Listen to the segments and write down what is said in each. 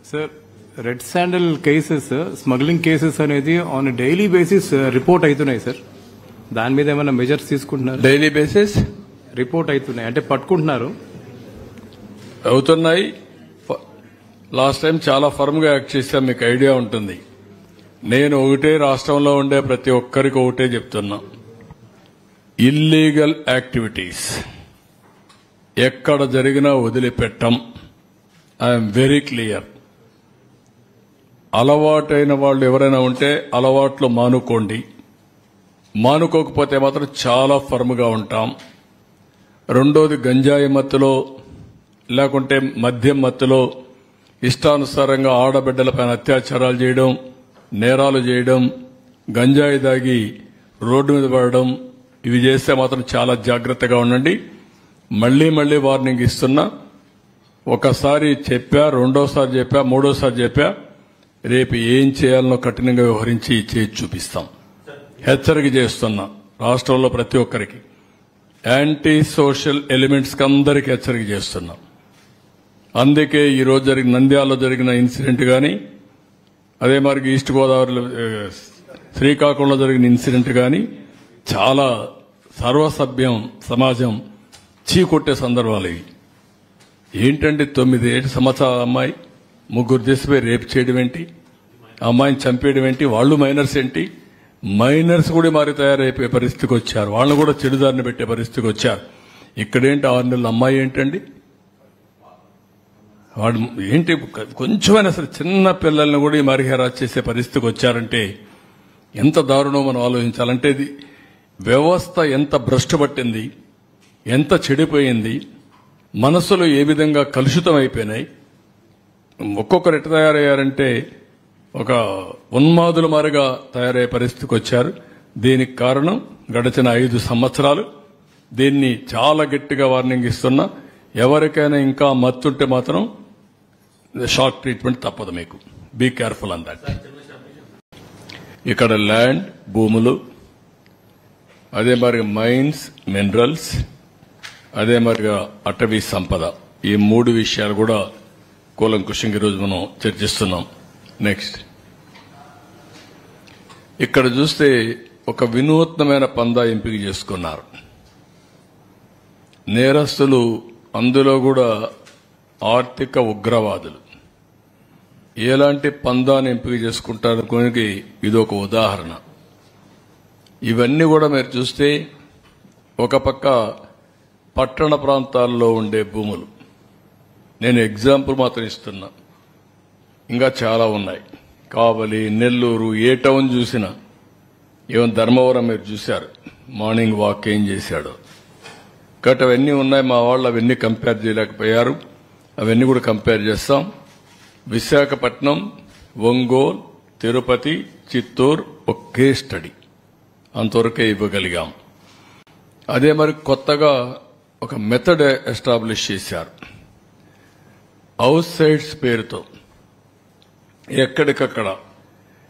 Sir, red sandal cases, smuggling cases అనేది on a daily basis report అవుతున్నాయి sir. దాని మీద ఏమైనా మెజర్స్ తీసుకుంటున్నారు? డైలీ బేసిస్ రిపోర్ట్ అవుతున్నాయి అంటే పట్టుకుంటున్నారు. అవుతున్నాయి. లాస్ట్ టైం చాలా ఫర్మ్ గా యాక్ట్ చేశాం, మీకు ఐడియా ఉంటుంది. నేను ఒకటే రాష్ట్రంలో ఉండే ప్రతి ఒక్కరికి ఒకటే చెప్తున్నా, ఇల్లీగల్ యాక్టివిటీస్ ఎక్కడ జరిగినా వదిలిపెట్టం. I'm very clear. అలవాటైన వాళ్ళు ఎవరైనా ఉంటే అలవాట్లు మానుకోండి, మానుకోకపోతే మాత్రం చాలా ఫర్మ్ గా ఉంటాం. రెండోది, గంజాయి మత్తులో లేకుంటే మద్యం మత్తులో ఇష్టానుసారంగా ఆడబిడ్డలపైన అత్యాచారాలు చేయడం, నేరాలు చేయడం, గంజాయి దాగి రోడ్డు మీద పడడం, ఇవి చేస్తే మాత్రం చాలా జాగ్రత్తగా ఉండండి. మళ్లీ మళ్లీ వార్నింగ్ ఇస్తున్నా. ఒకసారి చెప్పా, రెండోసారి చెప్పా, మూడోసారి చెప్పా, రేపు ఏం చేయాలనో కఠినంగా వ్యవహరించి చేసి చూపిస్తాం. హెచ్చరిక చేస్తున్నా రాష్ట్రంలో ప్రతి ఒక్కరికి, యాంటీ సోషల్ ఎలిమెంట్స్ కి అందరికీ హెచ్చరిక చేస్తున్నాం. అందుకే ఈ రోజు జరిగిన నంద్యాలలో జరిగిన ఇన్సిడెంట్ గాని, అదే మరి ఈస్ట్ గోదావరిలో శ్రీకాకుళంలో జరిగిన ఇన్సిడెంట్ గాని చాలా సర్వసభ్యం సమాజం చీకొట్టే సందర్భాలు ఇవి. ఏంటంటే 9 సంవత్సరాల అమ్మాయి ముగ్గురు చేసిపోయి రేపు చేయడం ఏంటి, అమ్మాయిని చంపేయడం ఏంటి, వాళ్ళు మైనర్స్ ఏంటి, మైనర్స్ కూడా మారి తయారైపోయే పరిస్థితికి వచ్చారు, వాళ్ళని కూడా చెడుదారిని పెట్టే పరిస్థితికి వచ్చారు. ఇక్కడేంటి 6 నెలల అమ్మాయి ఏంటండి, వాడు ఏంటి, కొంచెమైనా సరే చిన్న పిల్లల్ని కూడా ఈ మరి హెరాస్ చేసే పరిస్థితికి వచ్చారంటే ఎంత దారుణం మనం ఆలోచించాలంటే. ఇది వ్యవస్థ ఎంత భ్రష్టు పట్టింది, ఎంత చెడిపోయింది, మనసులు ఏ విధంగా కలుషితం అయిపోయినాయి. ఒక్కొక్కరు ఎట్లా తయారయ్యారంటే ఒక ఉన్మాదుల మారిగా తయారయ్యే పరిస్థితికి వచ్చారు. దీనికి కారణం గడిచిన 5 సంవత్సరాలు. దీన్ని చాలా గట్టిగా వార్నింగ్ ఇస్తున్నా. ఎవరికైనా ఇంకా మత్తుంటే మాత్రం షాక్ ట్రీట్మెంట్ తప్పదు మీకు. Be careful on that. ఇక్కడ ల్యాండ్ భూములు, అదే మరి మైన్స్ మినరల్స్, అదే మరిగా అటవీ సంపద, ఈ 3 విషయాలు కూడా కూలంకుషంగా ఈరోజు మనం చర్చిస్తున్నాం. నెక్స్ట్, ఇక్కడ చూస్తే ఒక వినూత్నమైన పందా ఎంపిక చేసుకున్నారు నేరస్తులు. అందులో కూడా ఆర్థిక ఉగ్రవాదులు ఎలాంటి పందాన్ని ఎంపిక చేసుకుంటారనుకోనికి ఇదొక ఉదాహరణ. ఇవన్నీ కూడా మీరు చూస్తే ఒక పక్క పట్టణ ప్రాంతాల్లో ఉండే భూములు, నేను ఎగ్జాంపుల్ మాత్రం ఇస్తున్నా, ఇంకా చాలా ఉన్నాయి. కావలి, నెల్లూరు, ఏ టౌన్ చూసినా, ఈవెన్ ధర్మవరం మీరు చూశారు, మార్నింగ్ వాక్ ఏం చేశాడు. కాబట్టి అవన్నీ ఉన్నాయి. మా వాళ్ళు అవన్నీ కంపేర్ చేయలేకపోయారు, అవన్నీ కూడా కంపేర్ చేస్తాం. విశాఖపట్నం, ఒంగోలు, తిరుపతి, చిత్తూరు ఒకే స్టడీ, అంతవరకే ఇవ్వగలిగాం. అదే మరి కొత్తగా ఒక మెథడ్ ఎస్టాబ్లిష్ చేశారు. హౌస్ సైట్స్ పేరుతో ఎక్కడికక్కడ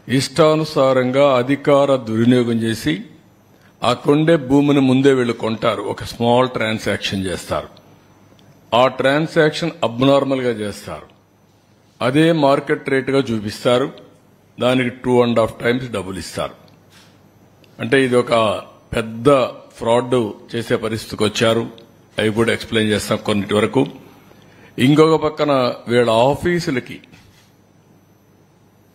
ఇష్టానుసారంగా అధికార దుర్వినియోగం చేసి ఆ కొండే భూమిని ముందే వీళ్ళు కొంటారు. ఒక స్మాల్ ట్రాన్సాక్షన్ చేస్తారు. ఆ ట్రాన్సాక్షన్ అబ్నార్మల్ గా చేస్తారు. అదే మార్కెట్ రేటుగా చూపిస్తారు. దానికి 2.5 times డబ్బులు ఇస్తారు. అంటే ఇది ఒక పెద్ద ఫ్రాడ్ చేసే పరిస్థితికి వచ్చారు. అవి కూడా ఎక్స్ప్లెయిన్ చేస్తాం కొన్నిటి వరకు. ఇంకొక పక్కన వీళ్ళ ఆఫీసులకి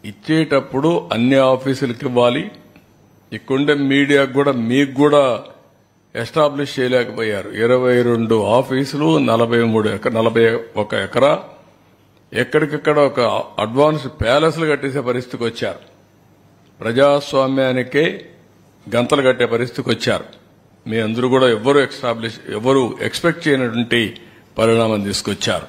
ఇచ్చేటప్పుడు అన్ని ఆఫీసులకి ఇవ్వాలి. ఇక్కడుండే మీడియాకు కూడా మీకు కూడా ఎస్టాబ్లిష్ చేయలేకపోయారు. 22 ఆఫీసులు, 41 ఎకరా, ఎక్కడికక్కడ ఒక అడ్వాన్స్డ్ ప్యాలెస్లు కట్టేసే పరిస్థితికి వచ్చారు. ప్రజాస్వామ్యానికే గంతలు కట్టే పరిస్థితికి వచ్చారు. మీ అందరూ కూడా ఎవరు ఎక్స్పెక్ట్ చేయనటువంటి పరిణామం తీసుకొచ్చారు.